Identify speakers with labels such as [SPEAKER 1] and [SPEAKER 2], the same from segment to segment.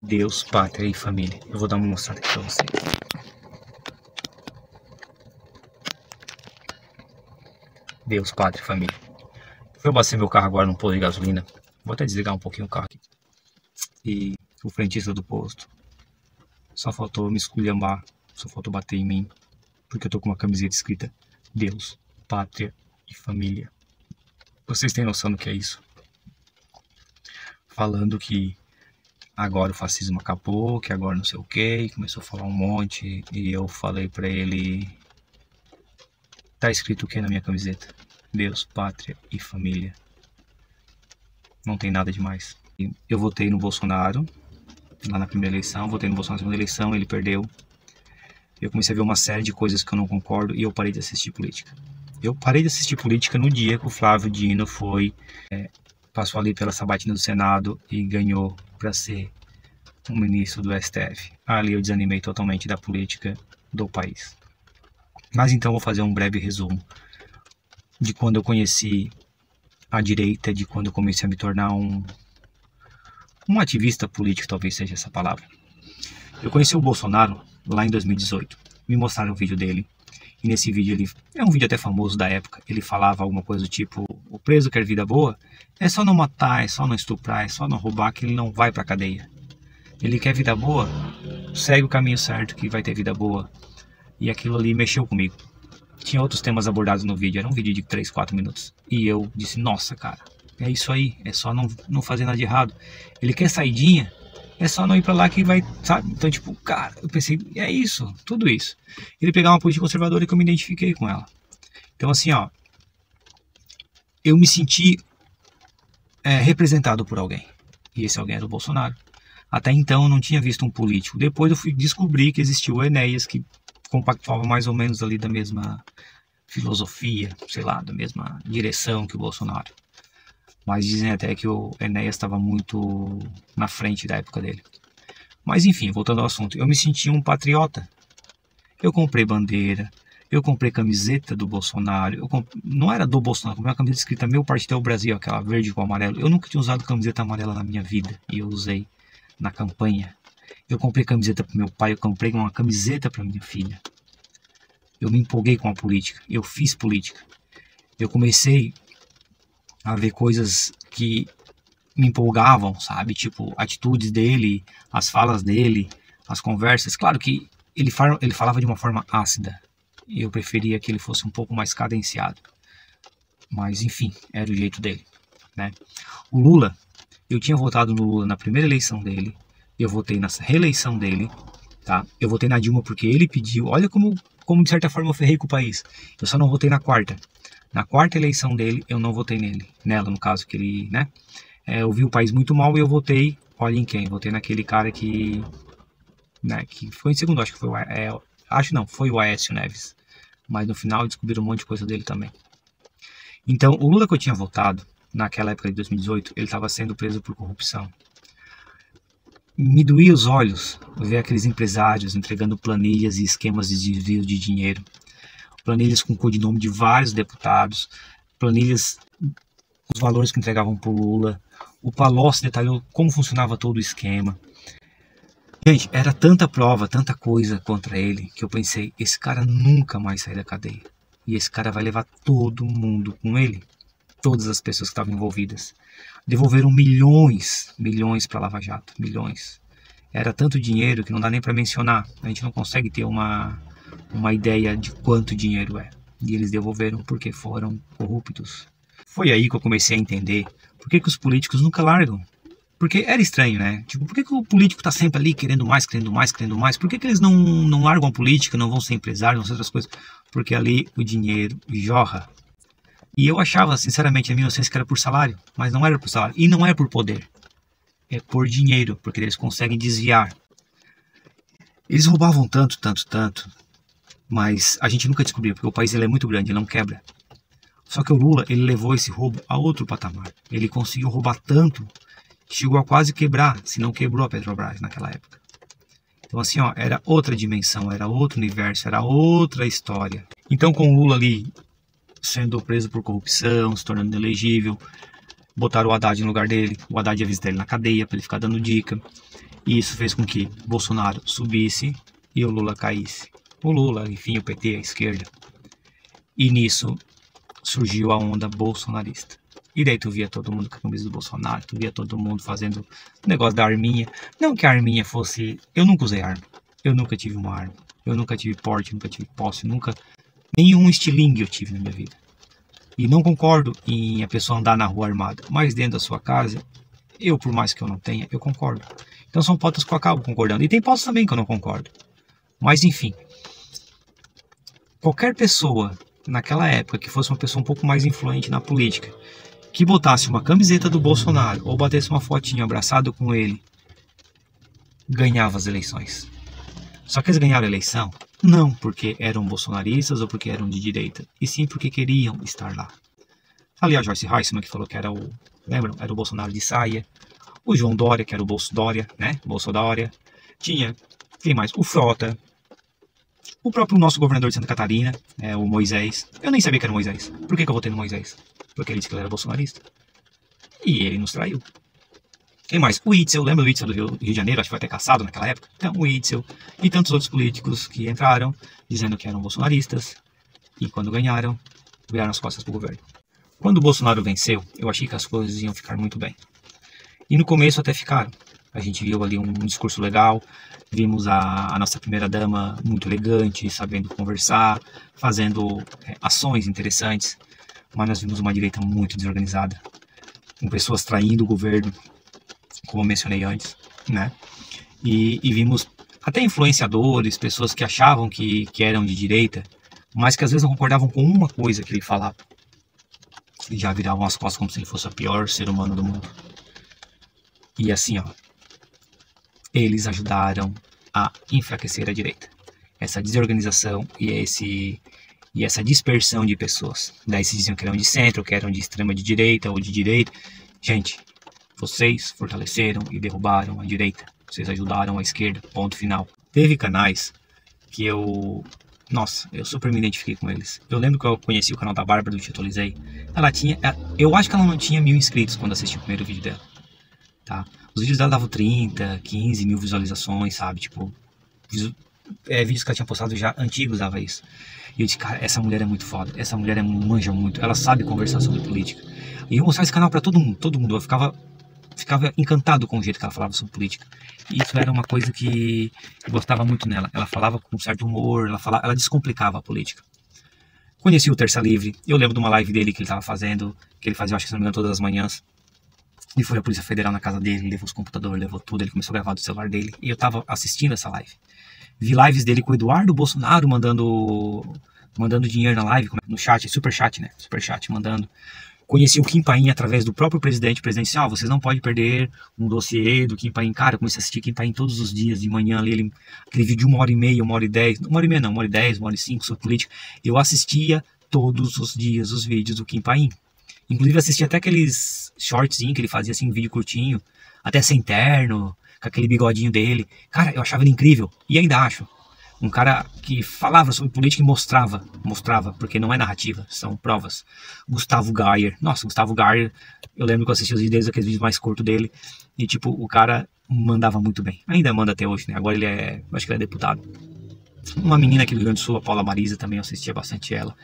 [SPEAKER 1] Deus, pátria e família. Eu vou dar uma mostrada aqui pra vocês. Deus, pátria e família. Fui abastecer meu carro agora num posto de gasolina. Vou até desligar um pouquinho o carro aqui. E o frentista do posto só faltou me esculhambar, só faltou bater em mim, porque eu tô com uma camiseta escrita Deus, pátria e família. Vocês têm noção do que é isso? Falando que agora o fascismo acabou, que agora não sei o que, e começou a falar um monte, e eu falei pra ele, tá escrito o que na minha camiseta? Deus, pátria e família. Não tem nada demais. Eu votei no Bolsonaro, lá na primeira eleição, votei no Bolsonaro na segunda eleição, ele perdeu. Eu comecei a ver uma série de coisas que eu não concordo e eu parei de assistir política. Eu parei de assistir política no dia que o Flávio Dino passou ali pela sabatina do Senado e ganhou para ser um ministro do STF. Ali eu desanimei totalmente da política do país. Mas então vou fazer um breve resumo de quando eu conheci a direita, de quando eu comecei a me tornar um ativista político, talvez seja essa palavra. Eu conheci o Bolsonaro lá em 2018. Me mostraram um vídeo dele. E nesse vídeo, ele é um vídeo até famoso da época, ele falava alguma coisa do tipo: o preso quer vida boa, é só não matar, é só não estuprar, é só não roubar que ele não vai pra cadeia. Ele quer vida boa, segue o caminho certo que vai ter vida boa. E aquilo ali mexeu comigo. Tinha outros temas abordados no vídeo, era um vídeo de 3, 4 minutos. E eu disse: nossa, cara, é isso aí, é só não fazer nada de errado. Ele quer saidinha, é só não ir pra lá que vai, sabe? Então, tipo, cara, eu pensei, é isso, tudo isso. Ele pegava uma política conservadora que eu me identifiquei com ela. Então, assim, ó, eu me senti representado por alguém. E esse alguém era o Bolsonaro. Até então eu não tinha visto um político. Depois eu fui descobrir que existiu o Enéas, que compactuava mais ou menos ali da mesma filosofia, sei lá, da mesma direção que o Bolsonaro. Mas dizem até que o Enéas estava muito na frente da época dele. Mas enfim, voltando ao assunto, eu me senti um patriota. Eu comprei bandeira, eu comprei camiseta do Bolsonaro, não era do Bolsonaro, eu comprei uma camiseta escrita Meu Partido é o Brasil, aquela verde com amarelo. Eu nunca tinha usado camiseta amarela na minha vida, e eu usei na campanha. Eu comprei camiseta para meu pai, eu comprei uma camiseta para minha filha. Eu me empolguei com a política, eu fiz política. Eu comecei a ver coisas que me empolgavam, sabe? Tipo, atitudes dele, as falas dele, as conversas. Claro que ele falava de uma forma ácida. Eu preferia que ele fosse um pouco mais cadenciado. Mas, enfim, era o jeito dele, né? O Lula, eu tinha votado no Lula na primeira eleição dele. Eu votei na reeleição dele, tá? Eu votei na Dilma porque ele pediu. Olha como de certa forma eu ferrei com o país. Eu só não votei na quarta. Na quarta eleição dele, eu não votei nela, no caso, que ele, né? Eu vi o país muito mal e eu votei, olha em quem? Votei naquele cara que foi em segundo, acho que foi foi o Aécio Neves. Mas no final descobriram um monte de coisa dele também. Então, o Lula que eu tinha votado, naquela época de 2018, ele estava sendo preso por corrupção. Me doía os olhos ver aqueles empresários entregando planilhas e esquemas de desvio de dinheiro. Planilhas com codinome de vários deputados, planilhas, os valores que entregavam para o Lula. O Palocci detalhou como funcionava todo o esquema. Gente, era tanta prova, tanta coisa contra ele, que eu pensei, esse cara nunca mais sai da cadeia. E esse cara vai levar todo mundo com ele. Todas as pessoas que estavam envolvidas. Devolveram milhões para Lava Jato, milhões. Era tanto dinheiro que não dá nem para mencionar. A gente não consegue ter uma ideia de quanto dinheiro é. E eles devolveram porque foram corruptos. Foi aí que eu comecei a entender por que os políticos nunca largam. Porque era estranho, né? Tipo, por que o político tá sempre ali querendo mais, querendo mais, querendo mais? Por que eles não largam a política, não vão ser empresários, não ser outras coisas? Porque ali o dinheiro jorra. E eu achava, sinceramente, na minha inocência, que era por salário. Mas não era por salário. E não é por poder. É por dinheiro, porque eles conseguem desviar. Eles roubavam tanto, mas a gente nunca descobriu, porque o país ele é muito grande, ele não quebra. Só que o Lula, ele levou esse roubo a outro patamar. Ele conseguiu roubar tanto, chegou a quase quebrar, se não quebrou a Petrobras naquela época. Então assim, ó, era outra dimensão, era outro universo, era outra história. Então com o Lula ali sendo preso por corrupção, se tornando inelegível, botaram o Haddad no lugar dele, o Haddad ia visitar ele na cadeia para ele ficar dando dica. E isso fez com que Bolsonaro subisse e o Lula caísse. O Lula, enfim, o PT, a esquerda. E nisso surgiu a onda bolsonarista. E daí tu via todo mundo com a camisa do Bolsonaro, tu via todo mundo fazendo o negócio da arminha. Não que a arminha fosse... Eu nunca usei arma. Eu nunca tive uma arma. Eu nunca tive porte, nunca tive posse, nunca... Nenhum estilingue eu tive na minha vida. E não concordo em a pessoa andar na rua armada. Mas dentro da sua casa, eu, por mais que eu não tenha, eu concordo. Então são pautas que eu acabo concordando. E tem pautas também que eu não concordo. Mas enfim. Qualquer pessoa, naquela época, que fosse uma pessoa um pouco mais influente na política, que botasse uma camiseta do Bolsonaro ou batesse uma fotinha abraçado com ele, ganhava as eleições. Só que eles ganharam a eleição não porque eram bolsonaristas ou porque eram de direita, e sim porque queriam estar lá. Ali a Joyce Heissman, que falou que era o... Lembram? Era o Bolsonaro de saia. O João Dória, que era o Bolso Dória, né? Bolso Dória. Tinha... Quem mais? O Frota. O próprio nosso governador de Santa Catarina, o Moisés. Eu nem sabia que era o Moisés. Por que eu votei no Moisés? Porque ele disse que ele era bolsonarista. E ele nos traiu. Quem mais? O Itzel, lembra do Itzel do Rio de Janeiro? Acho que foi até caçado naquela época. Então, o Itzel e tantos outros políticos que entraram dizendo que eram bolsonaristas. E quando ganharam, viraram as costas pro governo. Quando o Bolsonaro venceu, eu achei que as coisas iam ficar muito bem. E no começo até ficaram. A gente viu ali um discurso legal, vimos a nossa primeira-dama muito elegante, sabendo conversar, fazendo ações interessantes. Mas nós vimos uma direita muito desorganizada, com pessoas traindo o governo, como eu mencionei antes, né? E vimos até influenciadores, pessoas que achavam que eram de direita, mas que às vezes não concordavam com uma coisa que ele falava. E já viravam as costas como se ele fosse o pior ser humano do mundo. E assim, ó, eles ajudaram a enfraquecer a direita. Essa desorganização e essa dispersão de pessoas. Daí se diziam que eram de centro, que eram de extrema de direita ou de direita. Gente, vocês fortaleceram e derrubaram a direita. Vocês ajudaram a esquerda, ponto final. Teve canais que eu super me identifiquei com eles. Eu lembro que eu conheci o canal da Bárbara do Titolizei. Eu acho que ela não tinha 1000 inscritos quando assisti o primeiro vídeo dela. Tá? Os vídeos dela davam 30, 15 mil visualizações, sabe? Tipo, vídeos que ela tinha postado já antigos dava isso. E eu disse, cara, essa mulher é muito foda. Essa mulher manja muito. Ela sabe conversar sobre política. E eu mostrava esse canal pra todo mundo. Todo mundo. Eu ficava encantado com o jeito que ela falava sobre política. E isso era uma coisa que eu gostava muito nela. Ela falava com um certo humor, ela descomplicava a política. Conheci o Terça Livre. Eu lembro de uma live dele que ele tava fazendo, que ele fazia, acho que se não me engano, todas as manhãs. E foi a Polícia Federal na casa dele, levou os computadores, levou tudo, ele começou a gravar do celular dele. E eu tava assistindo essa live. Vi lives dele com o Eduardo Bolsonaro mandando dinheiro na live, no chat, super chat, né? Super chat, mandando. Conheci o Kim Paim através do próprio presidente. O presidente disse, vocês não podem perder um dossiê do Kim Paim. Cara, eu comecei a assistir Kim Paim todos os dias, de manhã ali, aquele vídeo de 1h30, 1h10, 1h30 não, 1h10, 1h05 sobre política. Eu assistia todos os dias os vídeos do Kim Paim. Inclusive assistia até aqueles shortzinhos que ele fazia assim, um vídeo curtinho, até sem terno, com aquele bigodinho dele. Cara, eu achava ele incrível, e ainda acho. Um cara que falava sobre política e mostrava, porque não é narrativa, são provas. Gustavo Gayer, nossa, Gustavo Gayer, eu lembro que eu assisti os vídeos dele, aqueles vídeos mais curtos dele, e tipo, o cara mandava muito bem. Ainda manda até hoje, né? Agora acho que ele é deputado. Uma menina aqui do Rio Grande do Sul, a Paula Marisa, também eu assistia bastante ela.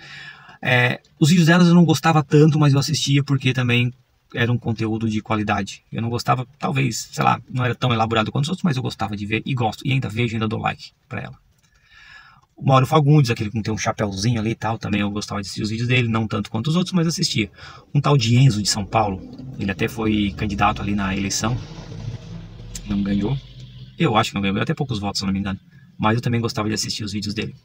[SPEAKER 1] Os vídeos delas eu não gostava tanto, mas eu assistia porque também era um conteúdo de qualidade. Eu não gostava, talvez, sei lá, não era tão elaborado quanto os outros, mas eu gostava de ver e gosto, e ainda vejo, ainda dou like pra ela. O Mauro Fagundes, aquele que tem um chapéuzinho ali e tal, também eu gostava de assistir os vídeos dele, não tanto quanto os outros, mas assistia. Um tal de Enzo de São Paulo, ele até foi candidato ali na eleição, não ganhou. Eu acho que não ganhou, até poucos votos, se não me engano. Mas eu também gostava de assistir os vídeos dele.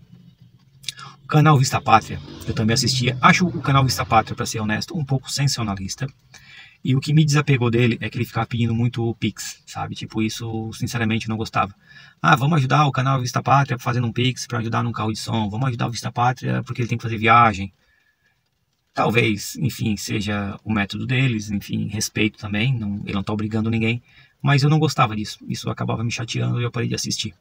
[SPEAKER 1] O canal Vista Pátria, eu também assistia. Acho o canal Vista Pátria, pra ser honesto, um pouco sensacionalista. E o que me desapegou dele é que ele ficava pedindo muito Pix, sabe? Tipo, isso, sinceramente, eu não gostava. Vamos ajudar o canal Vista Pátria fazendo um Pix para ajudar num carro de som. Vamos ajudar o Vista Pátria porque ele tem que fazer viagem. Talvez, enfim, seja o método deles. Enfim, respeito também. Ele não tá obrigando ninguém. Mas eu não gostava disso. Isso acabava me chateando e eu parei de assistir.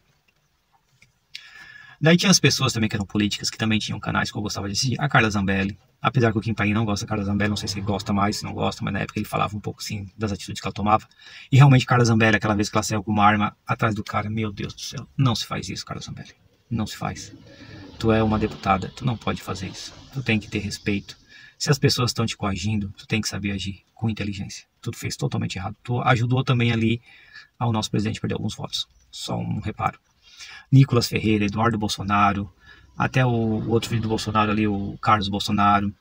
[SPEAKER 1] Daí tinha as pessoas também que eram políticas, que também tinham canais que eu gostava de assistir. A Carla Zambelli, apesar que o Kim Paim não gosta da Carla Zambelli, não sei se ele gosta mais, se não gosta, mas na época ele falava um pouco, sim, das atitudes que ela tomava. E realmente Carla Zambelli, aquela vez que ela saiu com uma arma atrás do cara, meu Deus do céu, não se faz isso, Carla Zambelli. Não se faz. Tu é uma deputada, tu não pode fazer isso. Tu tem que ter respeito. Se as pessoas estão te coagindo, tu tem que saber agir com inteligência. Tu fez totalmente errado. Tu ajudou também ali ao nosso presidente perder alguns votos. Só um reparo. Nicolas Ferreira, Eduardo Bolsonaro, até o outro filho do Bolsonaro ali, o Carlos Bolsonaro.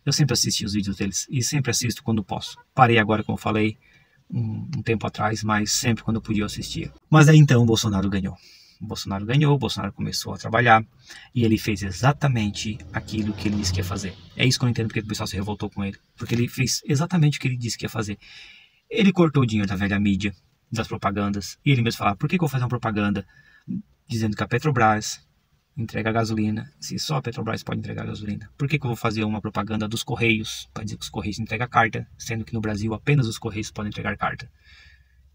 [SPEAKER 1] Eu sempre assisti os vídeos deles e sempre assisto quando posso. Parei agora, como eu falei, um tempo atrás, mas sempre quando eu podia eu assistia. Mas aí então o Bolsonaro ganhou. O Bolsonaro ganhou, o Bolsonaro começou a trabalhar e ele fez exatamente aquilo que ele disse que ia fazer. É isso que eu não entendo porque o pessoal se revoltou com ele. Porque ele fez exatamente o que ele disse que ia fazer. Ele cortou o dinheiro da velha mídia, das propagandas, e ele mesmo falava, por que eu vou fazer uma propaganda dizendo que a Petrobras entrega gasolina, se só a Petrobras pode entregar gasolina? Por que eu vou fazer uma propaganda dos Correios, para dizer que os Correios entregam carta, sendo que no Brasil apenas os Correios podem entregar carta?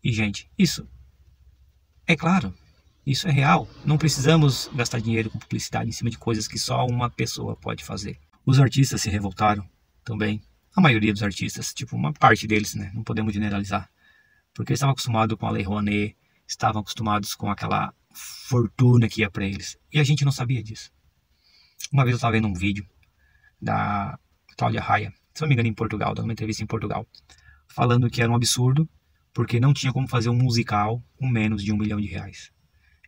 [SPEAKER 1] E, gente, isso é claro, isso é real. Não precisamos gastar dinheiro com publicidade em cima de coisas que só uma pessoa pode fazer. Os artistas se revoltaram também. A maioria dos artistas, tipo uma parte deles, né? Não podemos generalizar. Porque eles estavam acostumados com a Lei Rouanet, estavam acostumados com aquela fortuna que ia para eles. E a gente não sabia disso. Uma vez eu estava vendo um vídeo da Cláudia Raia, se não me engano em Portugal, dando uma entrevista em Portugal, falando que era um absurdo, porque não tinha como fazer um musical com menos de R$1 milhão.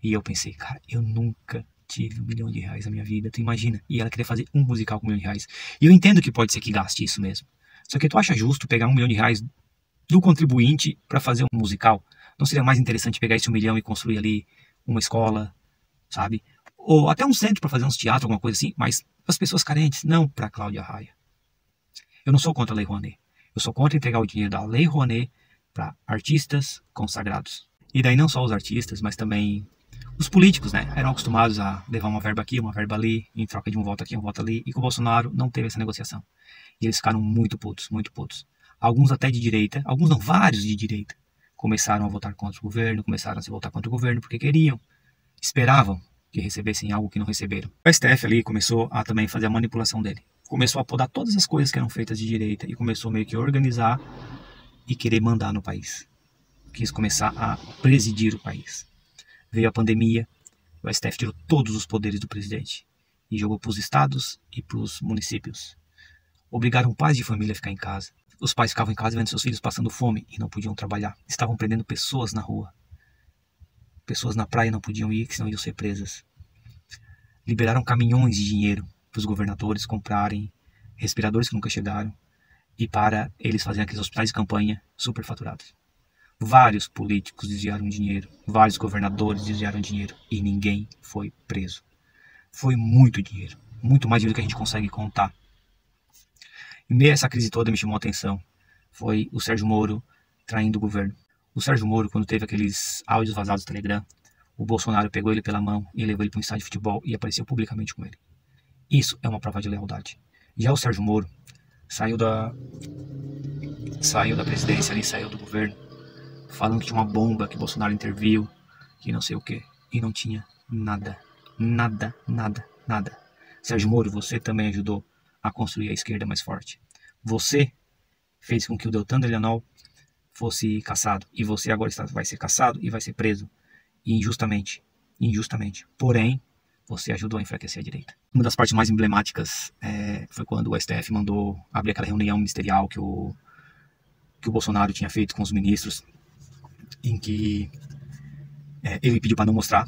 [SPEAKER 1] E eu pensei, cara, eu nunca tive R$1 milhão na minha vida, tu imagina? E ela queria fazer um musical com R$1 milhão. E eu entendo que pode ser que gaste isso mesmo. Só que tu acha justo pegar R$1 milhão do contribuinte para fazer um musical? Não seria mais interessante pegar esse R$1 milhão e construir ali uma escola, sabe? Ou até um centro para fazer uns teatros, alguma coisa assim, mas para as pessoas carentes, não para Cláudia Raia. Eu não sou contra a Lei Rouanet. Eu sou contra entregar o dinheiro da Lei Rouanet para artistas consagrados. E daí não só os artistas, mas também os políticos, né? Eram acostumados a levar uma verba aqui, uma verba ali, em troca de um voto aqui, um voto ali. E com o Bolsonaro não teve essa negociação. E eles ficaram muito putos, muito putos. Alguns até de direita, alguns não, vários de direita, começaram a votar contra o governo, começaram a se votar contra o governo porque queriam, esperavam que recebessem algo que não receberam. O STF ali começou a também fazer a manipulação dele. Começou a podar todas as coisas que eram feitas de direita e começou meio que a organizar e querer mandar no país. Quis começar a presidir o país. Veio a pandemia, o STF tirou todos os poderes do presidente e jogou para os estados e para os municípios. Obrigaram pais de família a ficar em casa. Os pais ficavam em casa vendo seus filhos passando fome e não podiam trabalhar. Estavam prendendo pessoas na rua. Pessoas na praia não podiam ir, senão iam ser presas. Liberaram caminhões de dinheiro para os governadores comprarem respiradores que nunca chegaram e para eles fazerem aqueles hospitais de campanha superfaturados. Vários políticos desviaram dinheiro, vários governadores desviaram dinheiro e ninguém foi preso. Foi muito dinheiro, muito mais dinheiro do que a gente consegue contar. Em meio a essa crise toda me chamou a atenção foi o Sérgio Moro traindo o governo. O Sérgio Moro, quando teve aqueles áudios vazados do Telegram, o Bolsonaro pegou ele pela mão e levou ele para um estádio de futebol e apareceu publicamente com ele. Isso é uma prova de lealdade. Já o Sérgio Moro saiu da presidência ali, saiu do governo, falando que tinha uma bomba, que Bolsonaro interviu, que não sei o que, e não tinha nada. Nada, nada, nada. Sérgio Moro, você também ajudou a construir a esquerda mais forte. Você fez com que o Deltan Dallagnol fosse cassado, e você agora vai ser cassado e vai ser preso, injustamente. Porém, você ajudou a enfraquecer a direita. Uma das partes mais emblemáticas foi quando o STF mandou abrir aquela reunião ministerial que o Bolsonaro tinha feito com os ministros, em que ele pediu para não mostrar,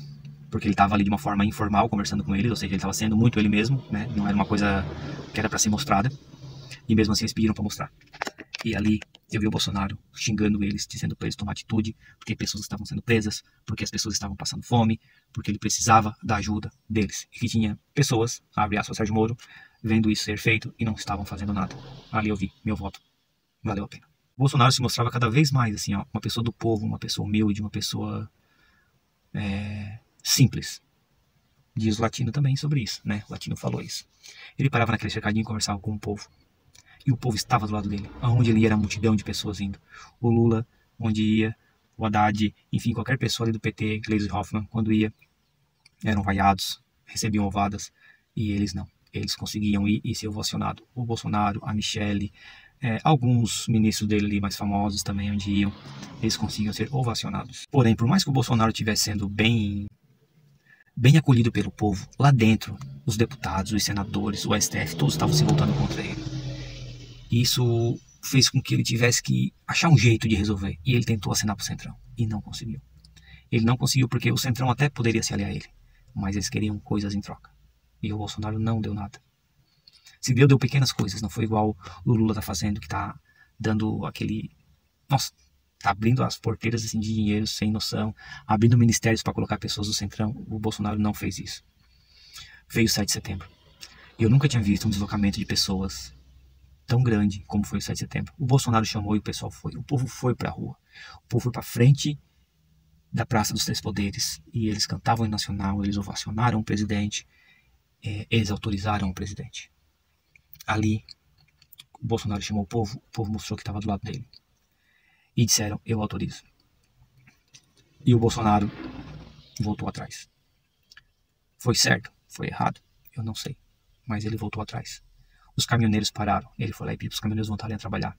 [SPEAKER 1] porque ele estava ali de uma forma informal conversando com eles, ou seja, ele estava sendo muito ele mesmo, né? Não era uma coisa que era para ser mostrada, e mesmo assim eles pediram para mostrar. E ali eu vi o Bolsonaro xingando eles, dizendo para eles tomar atitude, porque pessoas estavam sendo presas, porque as pessoas estavam passando fome, porque ele precisava da ajuda deles. E que tinha pessoas, abre aspas, Sérgio Moro, vendo isso ser feito e não estavam fazendo nada. Ali eu vi, meu voto valeu a pena. O Bolsonaro se mostrava cada vez mais assim, ó, uma pessoa do povo, uma pessoa humilde, uma pessoa simples. Diz o Latino também sobre isso, né? O Latino falou isso. Ele parava naquele cercadinho e conversava com o povo. E o povo estava do lado dele. Aonde ele ia era uma multidão de pessoas indo. O Lula, onde ia, o Haddad, enfim, qualquer pessoa ali do PT, Gleisi Hoffmann, quando ia, eram vaiados, recebiam ovadas e eles não. Eles conseguiam ir e ser ovacionados. O Bolsonaro, a Michelle, alguns ministros dele ali mais famosos também onde iam, eles conseguiam ser ovacionados. Porém, por mais que o Bolsonaro estivesse sendo bem acolhido pelo povo, lá dentro, os deputados, os senadores, o STF, todos estavam se voltando contra ele. Isso fez com que ele tivesse que achar um jeito de resolver. E ele tentou acenar para o Centrão e não conseguiu. Ele não conseguiu porque o Centrão até poderia se aliar a ele, mas eles queriam coisas em troca. E o Bolsonaro não deu nada. Se deu pequenas coisas, não foi igual o Lula tá fazendo, que tá dando aquele... Nossa, tá abrindo as porteiras assim, de dinheiro sem noção, abrindo ministérios para colocar pessoas do Centrão. O Bolsonaro não fez isso. Veio o 7 de setembro. Eu nunca tinha visto um deslocamento de pessoas tão grande como foi o 7 de setembro. O Bolsonaro chamou e o pessoal foi. O povo foi pra rua. O povo foi pra frente da Praça dos Três Poderes e eles cantavam o hino nacional, eles ovacionaram o presidente, eles autorizaram o presidente. Ali, o Bolsonaro chamou o povo mostrou que estava do lado dele. E disseram, eu autorizo. E o Bolsonaro voltou atrás. Foi certo? Foi errado? Eu não sei. Mas ele voltou atrás. Os caminhoneiros pararam. Ele foi lá e pediu para os caminhoneiros voltarem a trabalhar.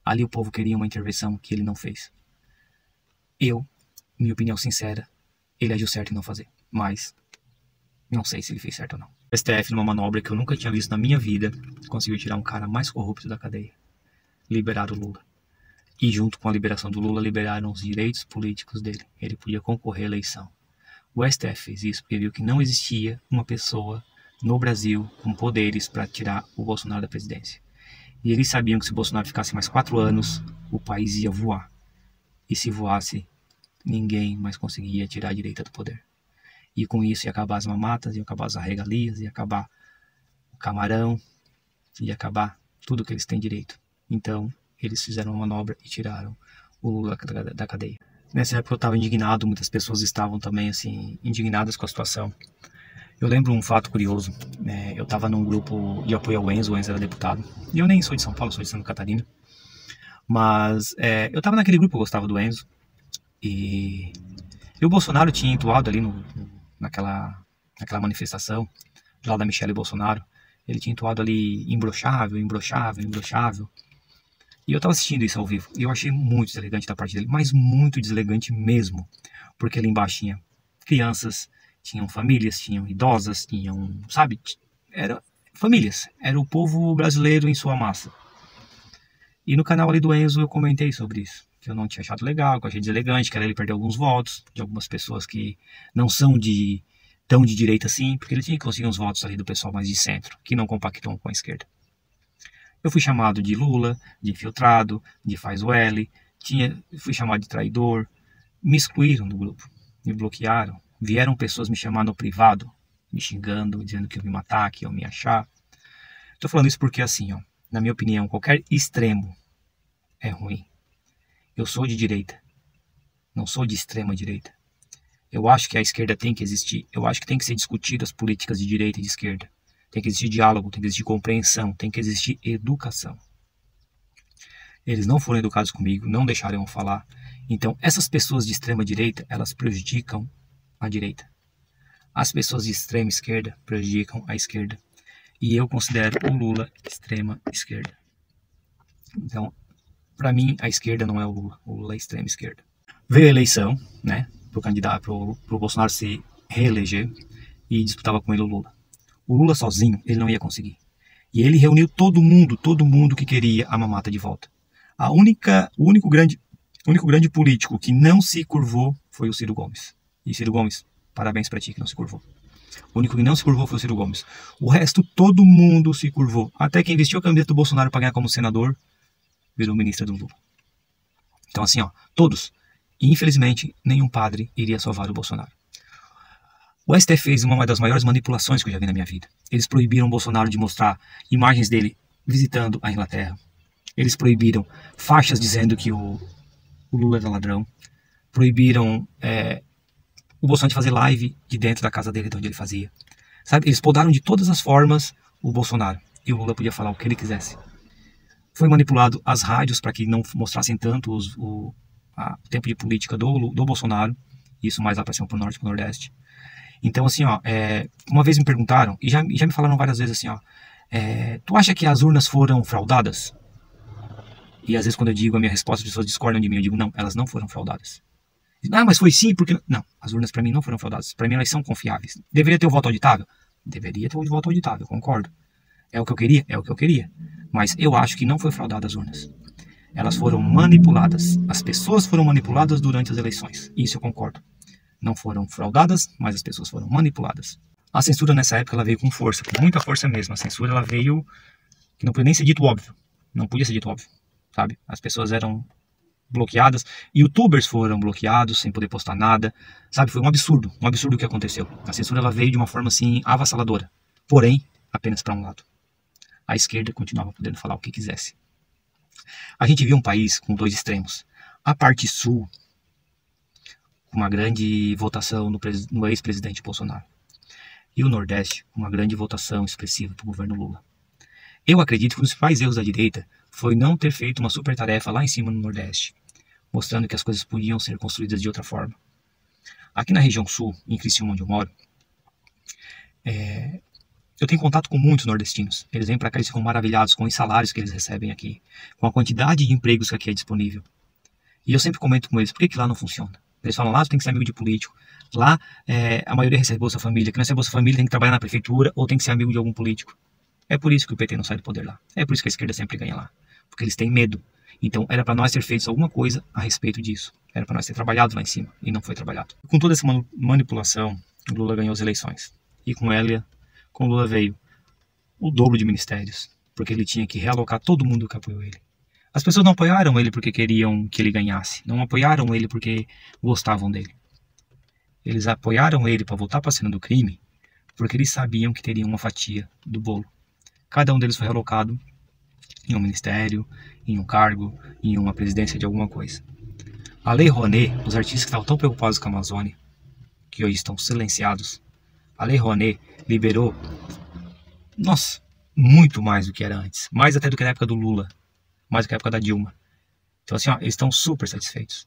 [SPEAKER 1] Ali o povo queria uma intervenção que ele não fez. Minha opinião sincera, ele agiu certo em não fazer. Mas não sei se ele fez certo ou não. O STF, numa manobra que eu nunca tinha visto na minha vida, conseguiu tirar um cara mais corrupto da cadeia. Liberaram o Lula. E junto com a liberação do Lula, liberaram os direitos políticos dele. Ele podia concorrer à eleição. O STF fez isso porque viu que não existia uma pessoa no Brasil com poderes para tirar o Bolsonaro da presidência. E eles sabiam que se o Bolsonaro ficasse mais 4 anos, o país ia voar. E se voasse, ninguém mais conseguia tirar a direita do poder. E com isso ia acabar as mamatas, ia acabar as regalias, ia acabar o camarão, ia acabar tudo que eles têm direito. Então, eles fizeram uma manobra e tiraram o Lula da cadeia. Nessa época eu estava indignado, muitas pessoas estavam também assim indignadas com a situação. Eu lembro um fato curioso, eu estava num grupo de apoio ao Enzo, o Enzo era deputado, e eu nem sou de São Paulo, sou de Santa Catarina, mas eu estava naquele grupo, eu gostava do Enzo, e o Bolsonaro tinha entoado ali naquela manifestação, do lado da Michelle Bolsonaro, ele tinha entoado ali imbrochável, imbrochável, imbrochável. E eu estava assistindo isso ao vivo, e eu achei muito deselegante da parte dele, mas muito deselegante mesmo, porque ali embaixo tinha crianças, tinham famílias, tinham idosas, tinham, sabe, eram famílias, era o povo brasileiro em sua massa. E no canal ali do Enzo eu comentei sobre isso, que eu não tinha achado legal, que eu achei deselegante, que era ele perder alguns votos de algumas pessoas que não são tão de direita assim, porque ele tinha que conseguir uns votos ali do pessoal mais de centro, que não compactam com a esquerda. Eu fui chamado de Lula, de infiltrado, de faz o L, fui chamado de traidor, me excluíram do grupo, me bloquearam, vieram pessoas me chamar no privado, me xingando, dizendo que iam me matar, que iam me achar. Estou falando isso porque assim, ó, na minha opinião, qualquer extremo é ruim. Eu sou de direita, não sou de extrema direita. Eu acho que a esquerda tem que existir, eu acho que tem que ser discutido as políticas de direita e de esquerda. Tem que existir diálogo, tem que existir compreensão, tem que existir educação. Eles não foram educados comigo, não deixaram eu falar. Então, essas pessoas de extrema direita, elas prejudicam a direita. As pessoas de extrema esquerda prejudicam a esquerda. E eu considero o Lula extrema esquerda. Então, para mim, a esquerda não é o Lula é extrema esquerda. Veio a eleição, né, pro candidato, pro Bolsonaro se reeleger, e disputava com ele o Lula. O Lula sozinho, ele não ia conseguir. E ele reuniu todo mundo que queria a mamata de volta. O único grande político que não se curvou foi o Ciro Gomes. E Ciro Gomes, parabéns pra ti que não se curvou. O único que não se curvou foi o Ciro Gomes. O resto, todo mundo se curvou. Até quem vestiu a camiseta do Bolsonaro para ganhar como senador, virou ministro do Lula. Então assim, ó, todos. E infelizmente, nenhum padre iria salvar o Bolsonaro. O STF fez uma das maiores manipulações que eu já vi na minha vida. Eles proibiram o Bolsonaro de mostrar imagens dele visitando a Inglaterra. Eles proibiram faixas dizendo que o Lula era ladrão. Proibiram o Bolsonaro de fazer live de dentro da casa dele, de onde ele fazia. Sabe? Eles podaram de todas as formas o Bolsonaro. E o Lula podia falar o que ele quisesse. Foi manipulado as rádios para que não mostrassem tanto o tempo de política do Bolsonaro. Isso mais lá para cima, para o norte e para o nordeste. Então, assim, ó, uma vez me perguntaram, e já me falaram várias vezes assim, ó, tu acha que as urnas foram fraudadas? E às vezes quando eu digo a minha resposta, as pessoas discordam de mim. Eu digo, não, elas não foram fraudadas. Ah, mas foi sim, porque... Não, as urnas para mim não foram fraudadas. Para mim elas são confiáveis. Deveria ter o voto auditável? Deveria ter o voto auditável, concordo. É o que eu queria? É o que eu queria. Mas eu acho que não foi fraudada as urnas. Elas foram manipuladas. As pessoas foram manipuladas durante as eleições. Isso eu concordo. Não foram fraudadas, mas as pessoas foram manipuladas. A censura nessa época ela veio com força, com muita força mesmo. A censura ela veio que não podia nem ser dito óbvio. Não podia ser dito óbvio, sabe? As pessoas eram bloqueadas, youtubers foram bloqueados sem poder postar nada, sabe? Foi um absurdo o que aconteceu. A censura ela veio de uma forma assim avassaladora, porém apenas para um lado. A esquerda continuava podendo falar o que quisesse. A gente viu um país com dois extremos. A parte sul, com uma grande votação no ex-presidente Bolsonaro, e o Nordeste, com uma grande votação expressiva para o governo Lula. Eu acredito que um dos principais erros da direita foi não ter feito uma super tarefa lá em cima no Nordeste, mostrando que as coisas podiam ser construídas de outra forma. Aqui na região sul, em Criciúma, onde eu moro, eu tenho contato com muitos nordestinos. Eles vêm para cá e ficam maravilhados com os salários que eles recebem aqui, com a quantidade de empregos que aqui é disponível. E eu sempre comento com eles, por que lá não funciona? Eles falam, lá tu tem que ser amigo de político, lá a maioria recebe Bolsa Família, que não recebe Bolsa Família tem que trabalhar na prefeitura ou tem que ser amigo de algum político. É por isso que o PT não sai do poder lá. É por isso que a esquerda sempre ganha lá. Porque eles têm medo. Então era para nós ter feito alguma coisa a respeito disso. Era para nós ter trabalhado lá em cima e não foi trabalhado. Com toda essa manipulação, o Lula ganhou as eleições. E com o Lula veio o dobro de ministérios, porque ele tinha que realocar todo mundo que apoiou ele. As pessoas não apoiaram ele porque queriam que ele ganhasse. Não apoiaram ele porque gostavam dele. Eles apoiaram ele para voltar para a cena do crime porque eles sabiam que teriam uma fatia do bolo. Cada um deles foi realocado em um ministério, em um cargo, em uma presidência de alguma coisa. A Lei Rouanet, os artistas que estavam tão preocupados com a Amazônia, que hoje estão silenciados, a Lei Rouanet liberou, nossa, muito mais do que era antes. Mais até do que na época do Lula, mais do que na época da Dilma. Então assim, ó, eles estão super satisfeitos.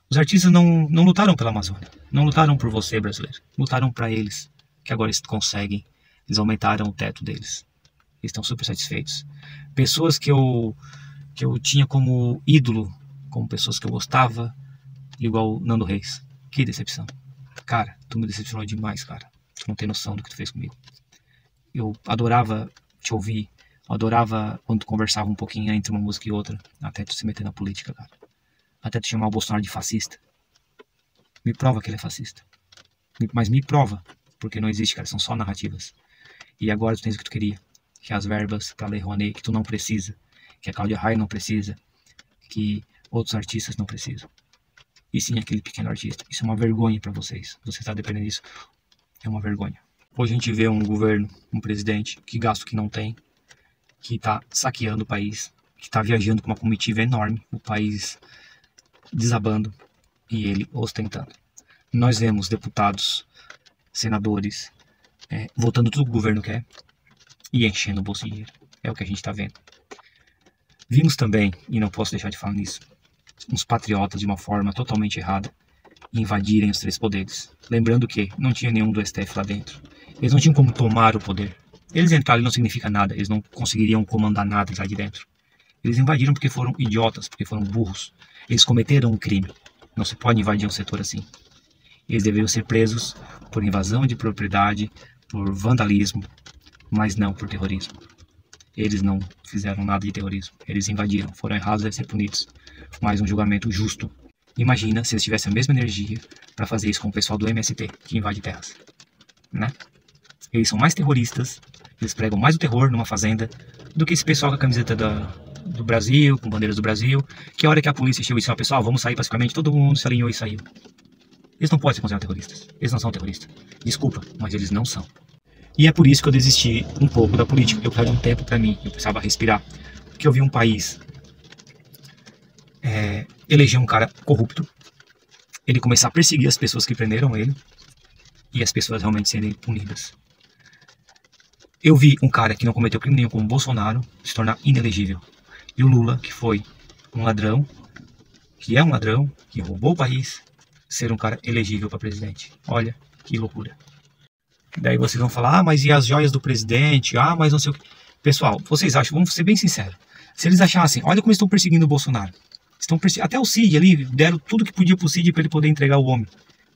[SPEAKER 1] Os artistas não lutaram pela Amazônia, não lutaram por você, brasileiro. Lutaram para eles, que agora eles conseguem. Eles aumentaram o teto deles. Eles estão super satisfeitos. Pessoas que eu tinha como ídolo, como pessoas que eu gostava, igual Nando Reis. Que decepção. Cara, tu me decepcionou demais, cara. Tu não tem noção do que tu fez comigo. Eu adorava te ouvir, eu adorava quando tu conversava um pouquinho entre uma música e outra, até tu se meter na política, cara. Até tu chamar o Bolsonaro de fascista. Me prova que ele é fascista. Mas me prova, porque não existe, cara, são só narrativas. E agora tu tens o que tu queria, que é as verbas para a Lei Rouanet, que tu não precisa, que a Cláudia Raia não precisa, que outros artistas não precisam. E sim aquele pequeno artista. Isso é uma vergonha para vocês. Você está dependendo disso. É uma vergonha. Hoje a gente vê um governo, um presidente, que gasta o que não tem, que está saqueando o país, que está viajando com uma comitiva enorme, o país desabando e ele ostentando. Nós vemos deputados, senadores, votando tudo que o governo quer e enchendo o bolso de dinheiro. É o que a gente está vendo. Vimos também, e não posso deixar de falar nisso, uns patriotas de uma forma totalmente errada invadirem os três poderes. Lembrando que não tinha nenhum do STF lá dentro. Eles não tinham como tomar o poder. Eles entraram e não significa nada. Eles não conseguiriam comandar nada lá de dentro. Eles invadiram porque foram idiotas, porque foram burros. Eles cometeram um crime. Não se pode invadir um setor assim. Eles deveriam ser presos por invasão de propriedade, por vandalismo, mas não por terrorismo. Eles não fizeram nada de terrorismo. Eles invadiram, foram errados, devem ser punidos. Mas um julgamento justo. Imagina se eles tivessem a mesma energia para fazer isso com o pessoal do MST, que invade terras. Né? Eles são mais terroristas, eles pregam mais o terror numa fazenda do que esse pessoal com a camiseta do Brasil, com bandeiras do Brasil, que a hora que a polícia chegou e disse, pessoal, vamos sair pacificamente, todo mundo se alinhou e saiu. Eles não podem ser considerados terroristas. Eles não são terroristas. Desculpa, mas eles não são. E é por isso que eu desisti um pouco da política. Eu quero um tempo para mim, eu precisava respirar. Porque eu vi um país eleger um cara corrupto, ele começar a perseguir as pessoas que prenderam ele, e as pessoas realmente serem punidas. Eu vi um cara que não cometeu crime nenhum como Bolsonaro se tornar inelegível. E o Lula, que foi um ladrão, que é um ladrão, que roubou o país, ser um cara elegível para presidente. Olha que loucura. Daí vocês vão falar, mas e as joias do presidente? Ah, mas não sei o que. Pessoal, vocês acham, vamos ser bem sinceros, se eles achassem, olha como estão perseguindo o Bolsonaro. Até o Cid ali, deram tudo que podia pro Cid para ele poder entregar o homem.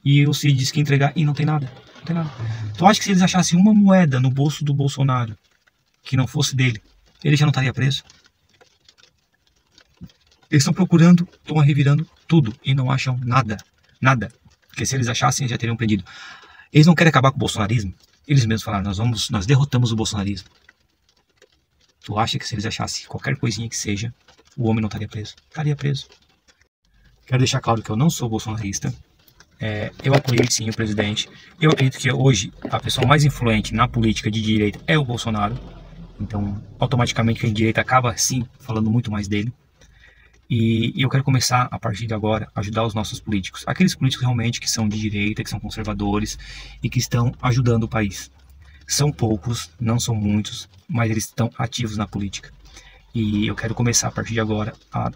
[SPEAKER 1] E o Cid disse que ia entregar e não tem nada. Não tem nada. Então acho que se eles achassem uma moeda no bolso do Bolsonaro, que não fosse dele, ele já não estaria preso. Eles estão procurando, estão revirando tudo e não acham nada. Nada. Porque se eles achassem, já teriam prendido. Eles não querem acabar com o bolsonarismo. Eles mesmos falaram, nós derrotamos o bolsonarismo. Tu acha que se eles achassem qualquer coisinha que seja, o homem não estaria preso? Estaria preso. Quero deixar claro que eu não sou bolsonarista. Eu apoiei sim o presidente. Eu acredito que hoje a pessoa mais influente na política de direita é o Bolsonaro. Então, automaticamente, quem de direita acaba sim falando muito mais dele. E eu quero começar, a partir de agora, a ajudar os nossos políticos. Aqueles políticos realmente que são de direita, que são conservadores e que estão ajudando o país. São poucos, não são muitos, mas eles estão ativos na política. E eu quero começar, a partir de agora, a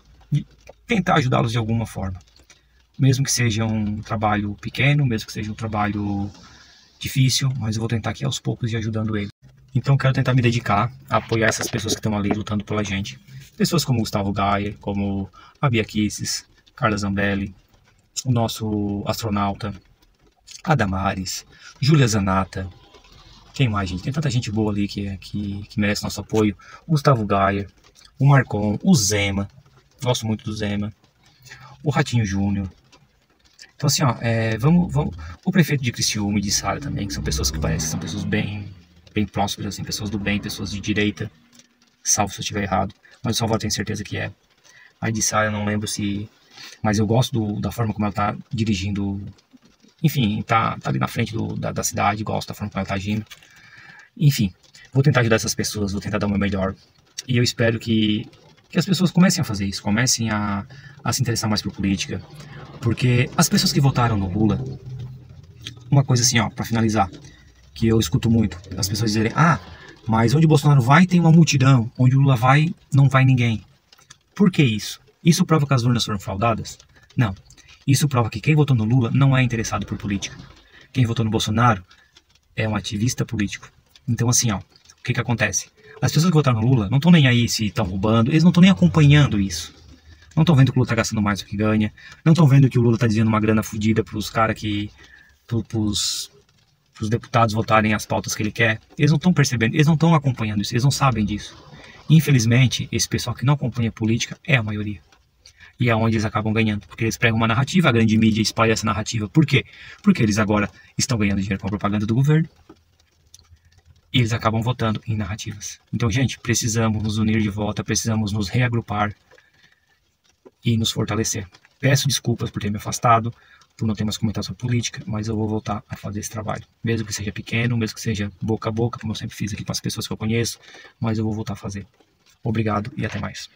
[SPEAKER 1] tentar ajudá-los de alguma forma. Mesmo que seja um trabalho pequeno, mesmo que seja um trabalho difícil, mas eu vou tentar aqui aos poucos ir ajudando eles. Então eu quero tentar me dedicar a apoiar essas pessoas que estão ali lutando pela gente. Pessoas como Gustavo Gaia, como a Bia Kicis, Carla Zambelli, o nosso astronauta, a Damares, Júlia Zanata. Quem mais, gente? Tem tanta gente boa ali que merece nosso apoio. O Gustavo Gaia, o Marcon, o Zema. Gosto muito do Zema. O Ratinho Júnior. Então assim, ó, vamos. O prefeito de Criciúma e de Sara também, que são pessoas que parecem, são pessoas bem prósperas, assim, pessoas do bem, pessoas de direita. Salvo se eu estiver errado. Mas o Salvador tenho certeza que é. A de Sara eu não lembro se... Mas eu gosto da forma como ela tá dirigindo. Enfim, tá ali na frente da cidade, gosto da forma como ela tá agindo. Enfim, vou tentar ajudar essas pessoas, vou tentar dar o meu melhor. E eu espero que as pessoas comecem a fazer isso, comecem a se interessar mais por política. Porque as pessoas que votaram no Lula, uma coisa assim, ó, pra finalizar, que eu escuto muito, as pessoas dizerem, mas onde o Bolsonaro vai tem uma multidão, onde o Lula vai, não vai ninguém. Por que isso? Isso prova que as urnas foram fraudadas? Não. Isso prova que quem votou no Lula não é interessado por política. Quem votou no Bolsonaro é um ativista político. Então assim, ó, o que acontece? As pessoas que votaram no Lula não estão nem aí se estão roubando, eles não estão nem acompanhando isso. Não estão vendo que o Lula está gastando mais do que ganha, não estão vendo que o Lula está dizendo uma grana fodida para os caras que... pros deputados votarem as pautas que ele quer. Eles não estão percebendo, eles não estão acompanhando isso, eles não sabem disso. Infelizmente, esse pessoal que não acompanha política é a maioria. E é onde eles acabam ganhando, porque eles pregam uma narrativa, a grande mídia espalha essa narrativa. Por quê? Porque eles agora estão ganhando dinheiro com a propaganda do governo e eles acabam votando em narrativas. Então, gente, precisamos nos unir de volta, precisamos nos reagrupar e nos fortalecer. Peço desculpas por ter me afastado, por não ter mais comentado sobre política, mas eu vou voltar a fazer esse trabalho. Mesmo que seja pequeno, mesmo que seja boca a boca, como eu sempre fiz aqui com as pessoas que eu conheço, mas eu vou voltar a fazer. Obrigado e até mais.